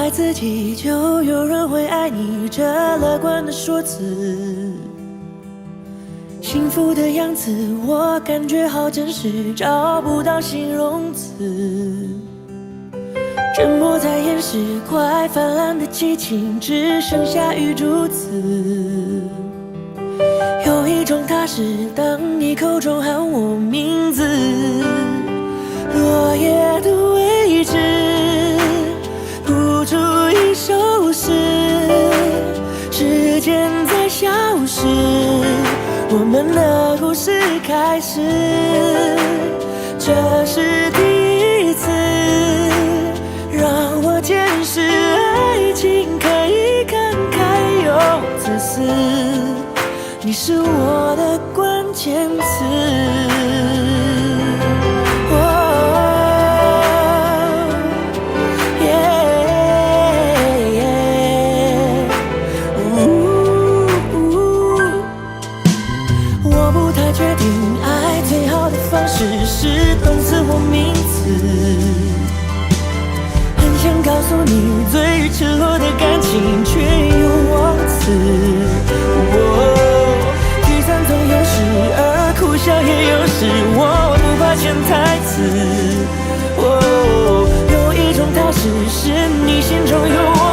爱自己，就有人会爱你，这乐观的说辞。幸福的样子，我感觉好真实，找不到形容词。沉默在掩饰快泛滥的激情，只剩下雨珠子。有一种踏实，当你口中喊我名字，落叶的位置，谱出一首诗，时间在消失，我们的故事开始，这是第一次让我见识爱情可以慷慨又自私，你是我的关键词。我不太确定爱最好的方式是动词或名词，很想告诉你最赤裸的感情，却又忘词。聚散总有时，而哭笑也有时，我不怕潜台词。有一种踏实，是你心中有我。